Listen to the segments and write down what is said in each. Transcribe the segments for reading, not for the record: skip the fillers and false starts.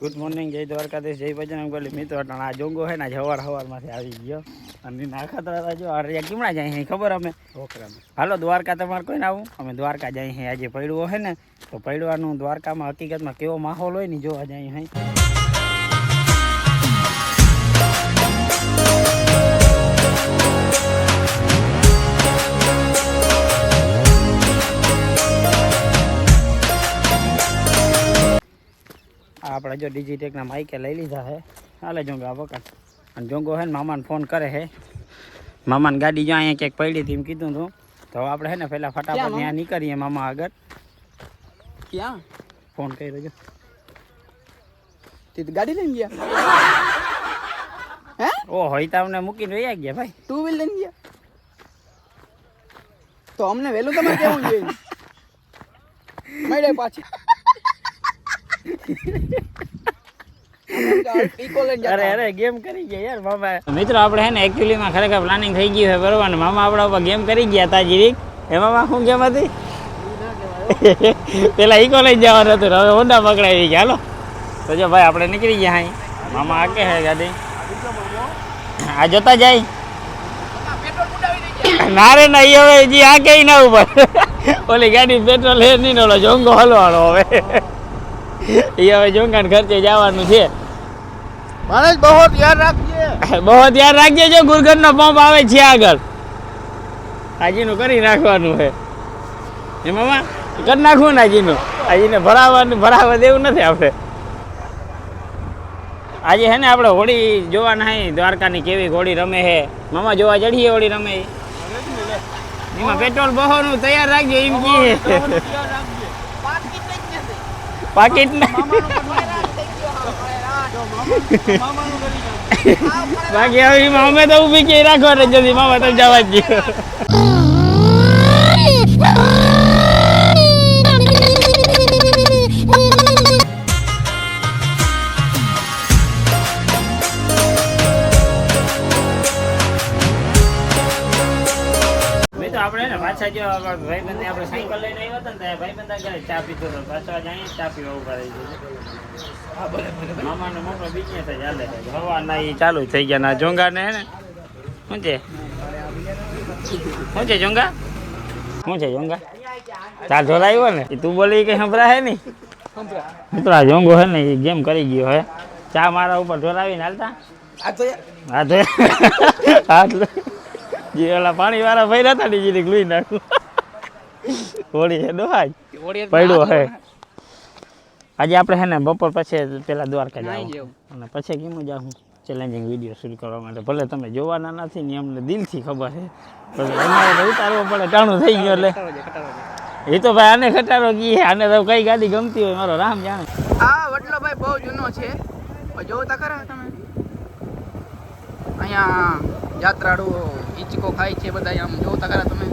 Good morning, જય દ્વારકાધીશ, જય ભજન ગોલી મિત્રો. આ જોંગો હે ને સવારમાંથી આવી ગયો અને નાખા જો આ કેમણા જાય ખબર અમે હાલો દ્વારકા તમારે કોઈ આવું અમે દ્વારકા જાય આજે પડ્યો હે ને તો પડવાનું દ્વારકામાં હકીકતમાં કેવો માહોલ હોય ને જોવા જાય હે. આપણે જો ડિજિટેકના માઇકે લઈ લીધા હે. હાલે જોંગો આ વખત અને જોંગો હે ને મામાને ફોન કરે હે. મામાની ગાડી જો અહીંયા ક્યાંક પડી હતી એમ કીધું હતું તો આપણે હે ને પહેલાં ફટાફટ ત્યાં નીકળીએ મામા આગળ. ક્યાં ફોન કરી દેજો. તે ગાડી લઈને ગયા હે? ઓહો ઈ તમને મૂકીને વયા ગયા ભાઈ. ટુ વ્હીલ લઈને ગયા તો અમને વહેલું તમારે કેવું જોઈએ મળે પાછી. અરે અરે ગેમ કરી ગયા યાર મામા. મિત્રો આપણે હે ને એકચ્યુઅલીમાં ખરેખર પ્લાનિંગ થઈ ગયું છે બરોબર ને મામા આપણા ઉપર ગેમ કરી ગયા તા જીરીક. એમાં શું ગેમ હતી? પેલા ઈકો લઈ જવાનું હતું હવે હોન્ડા પકડાવી ગયા. હાલો તો જો ભાઈ આપણે નીકળી ગયા હાઈ. મામા આકે હે ગાડી આ જોતા જાય ના રે ના હવે જી આ કઈ ના ઉપર ઓલી ગાડી પેટ્રોલ હે નહીં ઓલો જોંગો હલવાનો હવે એ હવે જોંગાને ખર્ચે જવાનું છે. માણસ બહુ ધ્યાન રાખજે, બહુ ધ્યાન રાખજે. જો ગુરગરનો પંપ આવે છે આગળ હાજીનું કરી નાખવાનું છે એમાં કરી નાખવું ને હાજીનું. હાજીને ભરાવા દેવું નથી આપણે. આજે હે ને આપણે હોળી જોવાના હે દ્વારકાની કેવી હોળી રમે છે. મામા જોવા ચડીએ હોળી રમે એમાં પેટ્રોલ બહોનું તૈયાર રાખજો એમ કે પાકીટ બાકી હવે અમે તો ઉભી કે રાખવા જલ્દી મામા તમે જવા જ આપણે ને પાછા જો ભાઈબંધ આપણે સાયકલ લઈને આવ્યા હતા ને ભાઈબંધ આગળ ચા પીતો હતો. પાછા જાય ચા પીવા ઉભા રહી ગયો. મામાનો મોટો બિઝનેસ જ હાલે છે. હવાના એ ચાલુ થઈ ગયા ના જોંગાને હે ને શું છે જોંગા શું છે જોંગા ચાર ઢોલ આવ્યો ને તું બોલી કઈ સંભળા હે ને મિત્રો આ જોંગો હે ને એ ગેમ કરી ગયો હે. ચા મારા ઉપર ઢોલાવીને હાલતા હાથ જે ઓલા પાણી વાળા ભર્યા હતા ને જીરીક લઈ નાખું. હોળી હે ડોહાજ પડ્યો હે. આજે આપણે હે ને બપોર પછી પેલા દ્વારકા જાવ અને પછી કેમ જાઉં ચેલેન્જિંગ વિડીયો શૂટ કરવા માટે. ભલે તમે જોવાના નથી ને અમને દિલથી ખબર છે અમારે તો ઉતારવો પડે ટાણું થઈ ગયો એટલે એ તો ભાઈ આને ખટારો કી આને તો કઈ ગાડી ગમતી હોય મારો રામ જાણે. આ વડલો ભાઈ બહુ જૂનો છે જોતા ખરા તમે. અહીંયા યાત્રાળુ ઈચકો ખાય છે બધા આમ જોતા ખરા તમે.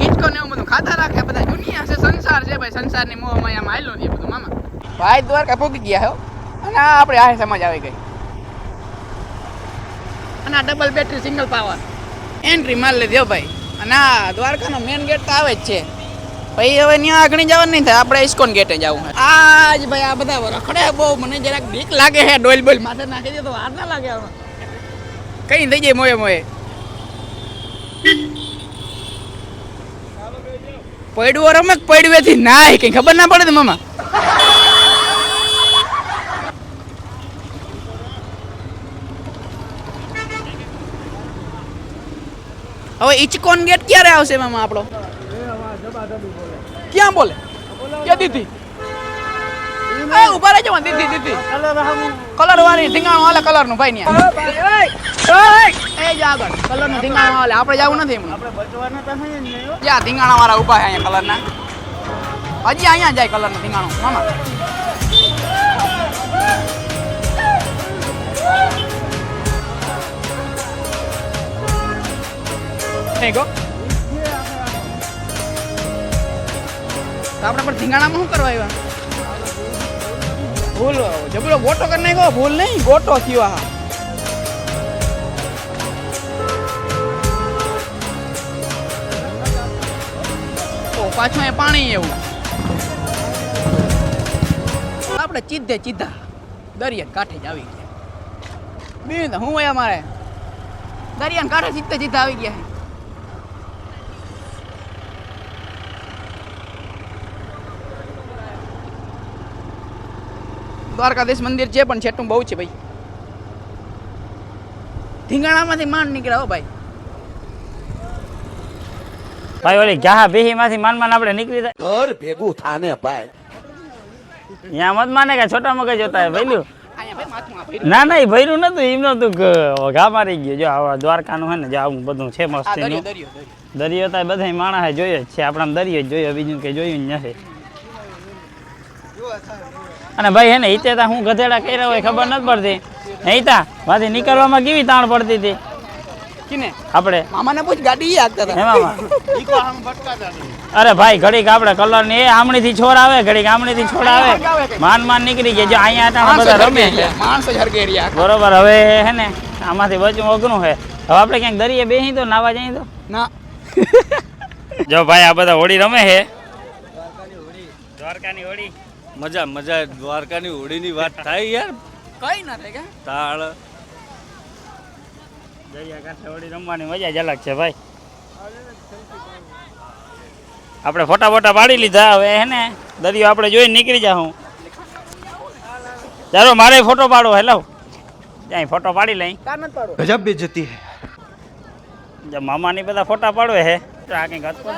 ઈચકો ને એવું બધું ખાતા રાખે બધા. દુનિયા છે સંસાર છે ભાઈ. સંસારની મોહમાં આમ આયલો છે બધું મામા. ભાઈ દ્વારકા પહોંચી ગયા હો અને આ આપણે આ સમજ આવી ગઈ. અને આ double battery single power entry માર લીધી ભાઈ. અને આ દ્વારકાનો મેન ગેટ તો આવે જ છે ભાઈ. હવે ત્યાં આગળ જવાનું નહીં થાય આપણે ઇસ્કોન ગેટે જવું. આજ ભાઈ આ બધા રખડે બહુ. મને જરાક બીક લાગે છે. ડોલ બોલ માથે નાખી દે તો વાર ના લાગે હવે કઈ થઈ જાય મોએ મોએ. પડ્યું રમે પડવેથી ના કઈ ખબર ના પડે મામા. હવે ઇચકોન ગેટ ક્યારે આવશે મામા આપણો? ક્યાં બોલે ક્યાં દીધી ઉભા રહેજો દીધી કલર વાળી ધીંગાણું હાલે કલર નું ભાઈ એ જ આગળ કલર નું ધીંગાણું હાલે. આપણે જવું નથી જ્યાં ધીંગાણા વાળા ઉભા છે અહીંયા કલર ના. હજી અહીંયા જાય કલર નું ધીંગાણું મામા. નહીં ગો આપણે પણ ધીંગાણામાં શું કરવા આવ્યા? ભૂલ જબરો ગોટો કરી નાખ્યો. ભૂલ નહીં ગોટો થયો. હા પાછું એ પાણી એવું. આપણે સીધા દરિયા કાંઠે જ આવી ગયા. બીજું તો હું હોય અમારે દરિયાના કાંઠે સીધા આવી ગયા. દ્વારકાધીશ મંદિર છે પણ છેટું બહુ છે ભાઈ. ધીંગાણામાંથી માંડ નીકળ્યા હો ભાઈ. ભાઈ ઓલી ઘા બેહી માંથી માન આપણે નીકળી જાય ઘર ભેગું થાને ભાઈ. ત્યાં મત માને કે છોટા મગજ જોતા હે ભઈલું. અહીંયા ભાઈ માથું આ ભાઈ. ના એ ભર્યું નતું એમ નતું કે ઘા મારી ગયો. જો આવા દ્વારકાનું હે ને જો આવું બધું છે આ મસ્તીનું દરિયો તો બધા માણસ જોયો જ છે. આપણે દરિયો જ જોયો, બીજું કઈ જોયું જ નથી. અને ભાઈ હે ને ઈતે તા હું ગધેડા કર્યા હોય ખબર નથી પડતી. નહીં તા માંથી નીકળવામાં કેવી તાણ પડતી હતી કિને આપણે. મામાને પૂછ ગાડી આગતા હતા. હે મામા અરે ભાઈ ઘડીક આપણે કલર ની આમણી થી છોડ આવે, ઘડીક આમણી થી છોડ આવે, માન નીકળી જાય. જો અહીંયા હતા બધા રમે છે માણસો હરગે રહ્યા. બરોબર. હવે હે ને આમાંથી બચવું અઘરું છે. હવે આપણે ક્યાંક દરિયે બેસી તો નાવા જઈએ તો ના. જો ભાઈ આ બધા હોળી રમે છે. દ્વારકાની હોળી મજા દ્વારકાની હોળીની વાત થાય યાર. કઈ ના થાય કે તાળ દરિયા કાંઠે હોળી રમવાની મજા જ અલગ છે ભાઈ. આપણે ફોટા પાડી લીધા. હવે હે ને દરિયો આપણે જોઈને નીકળી જાઉં. ચાલો મારે ફોટો પાડો. હેલો ત્યાં ફોટો પાડી લઈ. કાર નથી પાડો. ગજબ બેજતી હે. મામાની બધા ફોટા પાડવે હે તો આ કંઈક હતું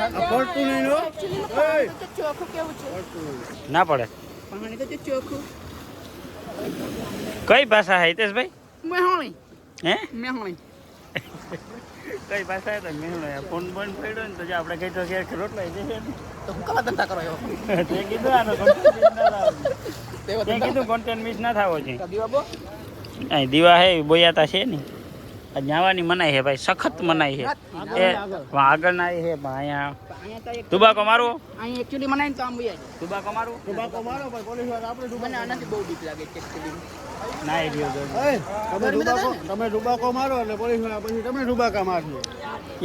ના પડે. પાણી તો ચોખ્ખું. કઈ ભાષા હે હિતેશભાઈ? મેહોણી. હે મેહોણી. કઈ ભાષા હે તો મેહણો ફોન બંધ પડ્યો ને તો જો આપણે કઈ તો કે રોટલા જશે ને તો હું કલા ધંધા કરો એવો. તે કીધું આનો કોન્ટેન્ટ ના થાવો. તે કીધું કોન્ટેન્ટ મિસ ના થાવો છે. દીવા બો અહીં દીવા હે બોયાતા છે ને આ જવાની મનાઈ છે ભાઈ, સખત મનાઈ છે. એ આગળ ના છે પણ અહીંયા તુબાકો મારવો. અહીં એક્ચ્યુઅલી મને તો આમ બોયા તુબાકો મારવો. ટુબાકો મારો પણ પોલીસ વાળા આપણે મને આનાથી બહુ બીક લાગે છે એક્ચ્યુઅલી. ના એ ગયો તમે ટુબાકો મારો એટલે પોલીસ વાળા પછી તમે ટુબાકા મારજો.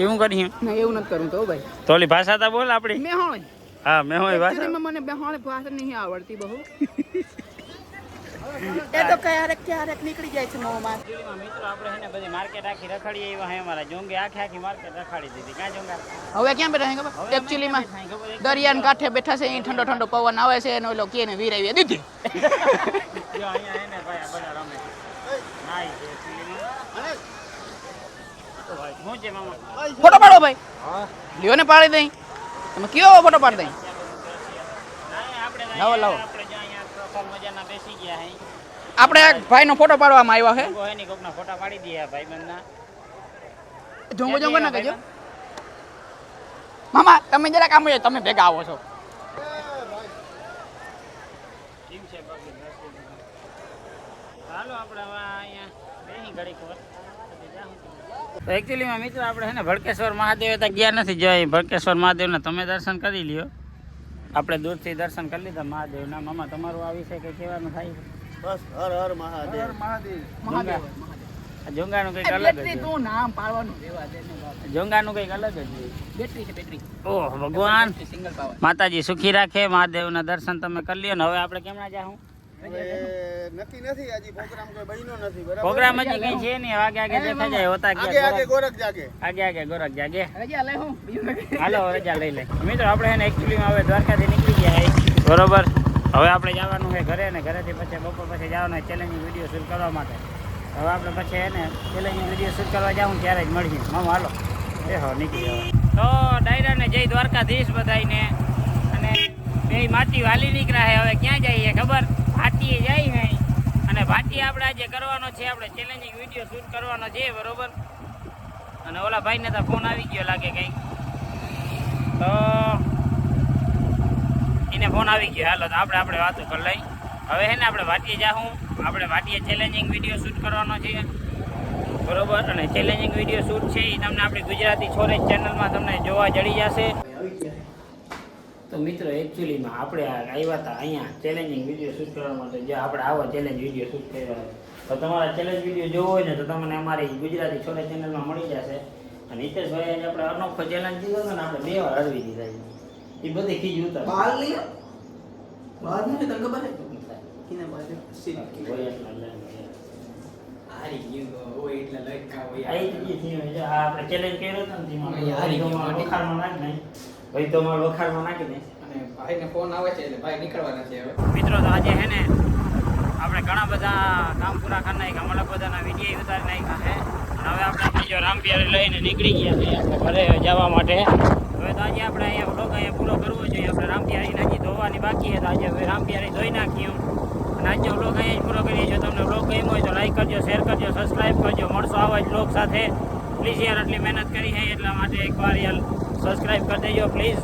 એવું કર્યું ના એવું નથી કરું તો ભાઈ. તો ઓલી ભાષા તો બોલ આપણી. મેહોણી. હા મેં હોય ભાષા. એક્ચ્યુઅલી મને મેહોણી ભાષા નહીં આવડતી બહુ. એ તો ક્યારેક નીકળી જાય છે મોંમાં. મિત્રો આપણે છે ને બધી માર્કેટ આખી રખડીએ એવા હે અમારા જોંગે આખી માર્કેટ રખાડી દીધી. ક્યાં જોંગા? હવે ક્યાં બેઠા છે ખબર? એક્ચ્યુઅલી માં દરિયાના કાંઠે બેઠા છે. અહીં ઠંડો પવન આવે છે અને ઓલો કેને વીરાવી દીધી. જો અહીંયા હે ને ભાઈ આ બધા રમે છે. નાઈ છે actually. તો ભાઈ શું છે મામા? ફોટો પાડો ભાઈ. લ્યો ને પાડી દઈ. તમે કયો ફોટો પાડી દઈ. લાવો. આપણે જો અહીંયા પ્રોફાઇલ મજાના બેસી ગયા હે. આપણે એક ભાઈનો ફોટો પાડવામાં આવ્યો છે. કોઈ ની કોકના ફોટા પાડી દઈએ ભાઈબંધના. જોંગો ના કહેજો. મામા તમે જરાક આમ આવો, તમે ભેગા આવો છો. ટીમ છે બાકી હાલો આપણે હવે અહીંયા બેહી ઘડીક વાર પછી જાઉં. તો એકચ્યુઅલીમાં મિત્રો આપણે છે ને ભડકેશ્વર મહાદેવ ત્યાં ગયા નથી. જો ભડકેશ્વર મહાદેવના તમે દર્શન કરી લ્યો. આપણે દૂરથી દર્શન કરી લીધા મહાદેવના. મામા તમારું આ વિશે કંઈ કહેવાનું થાય છે? બસ હર હર મહાદેવ. મહાદેવ. જોંગાનું કંઈક અલગ જ બેટરી છે. તું નામ પાડવાનું રેવા દે ને બાપ. જોંગાનું કંઈક અલગ જ છે. બેટરી છે બેટરી. ઓહ ભગવાન સિંગલ પાવર. માતાજી સુખી રાખે. મહાદેવના દર્શન તમે કરી લ્યો ને હવે આપણે કેમના જાઉં? હવે નક્કી નથી, હજી પ્રોગ્રામ કોઈ બન્યો નથી. બરાબર. પ્રોગ્રામ હજી કઈ છે નહીં. આગે દેખા જાય હોતા આગે ગયા ગોરખ જાગે. આગે ગોરખ જાગે. રજા લે હું બીજું કઈ. હાલો રજા લઈ લે. મિત્રો આપણે એને એકચ્યુઅલીમાં હવે દ્વારકાથી નીકળી ગયા છે બરોબર. હવે આપણે જવાનું છે ઘરે ને ઘરેથી પછી બપોર પછી જવાનું ચેલેન્જિંગ વિડીયો શૂટ કરવા માટે. હવે આપણે પછી એને ચેલેન્જિંગ વિડીયો શૂટ કરવા જાઉં ત્યારે જ મળીએ. મામા હાલો એ હો નીકળી જવા. તો ડાયરાને જય દ્વારકાધીશ બધાઈને. અને બે માટી વાલી નીકળ્યા છે. હવે ક્યાં જઈએ ખબર? ભાટીએ જાય છે. અને ભાટી આપણે આજે કરવાનો છે, આપણે ચેલેન્જિંગ વિડીયો શૂટ કરવાનો છે બરોબર. અને ઓલા ભાઈને તો ફોન આવી ગયો લાગે કંઈક, તો એને ફોન આવી ગયો. હાલો તો આપણે વાતો કરી લઈ. હવે હે ને આપણે ભાટીએ જાઉં. આપણે ભાટીએ ચેલેન્જિંગ વિડીયો શૂટ કરવાનો છે બરોબર. અને ચેલેન્જિંગ વિડીયો શૂટ છે એ તમને આપણી ગુજરાતી છોરેજ ચેનલમાં તમને જોવા જડી જશે. તો મિત્રો એકચ્યુઅલીમાં આપણે આવ્યા હતા અહીંયા ચેલેન્જિંગ વિડીયો શૂટ કરવા માટે. જે આપણે આવો ચેલેન્જ વિડીયો શૂટ કર્યો તો તમારા ચેલેન્જ વિડીયો જોવો હોય ને તો તમને અમારી ગુજરાતી છોરેજ ચેનલમાં મળી જશે. અને હિતેશભાઈ આજે આપણે અનોખો ચેલેન્જ દીધો હતો ને આપણે 2 વાર હરવી દીધા છે. એ બધી ખીજ ઉતાર બાલ નહીં બાલ નહીં તને ખબર છે કિને બાજુ હારી ગયું હોય એટલે લટકા હોય આપણે ચેલેન્જ કર્યો હતો ને તેમાં હારી ગયું. વખારમાં નાખ નહીં ભાઈ તો મારો વખારમાં નાખી દે અને ભાઈને ફોન આવે છે એટલે ભાઈ નીકળવાના છે હવે મિત્રો તો આજે હે ને આપણે ઘણા બધા કામ પૂરા કરી નાખ્યા અલગ બધાના વિડીયો ઉતારી નાખ્યા છે અને હવે આપણે બીજો રામપિયારી લઈને નીકળી ગયા છે આપણે ઘરે જવા માટે હવે તો આજે આપણે અહીંયા વ્લોગ અહીંયા પૂરો કરવો જોઈએ આપણે રામપિયારીને હજી ધોવાની બાકી છે તો આજે હવે રામપિયારી ધોઈ નાખ્યું અને આજનો વ્લોગ અહીંયા જ પૂરો કરીએ જો તમને વ્લોગ ગમ્યો હોય તો લાઈક કરજો શેર કરજો સબસ્ક્રાઈબ કરજો મળશો આવા જ વ્લોગ સાથે પ્લીઝ યાર આટલી મહેનત કરી છે એટલા માટે એકવાર યાર સબસ્ક્રાઈબ કરી દેજો પ્લીઝ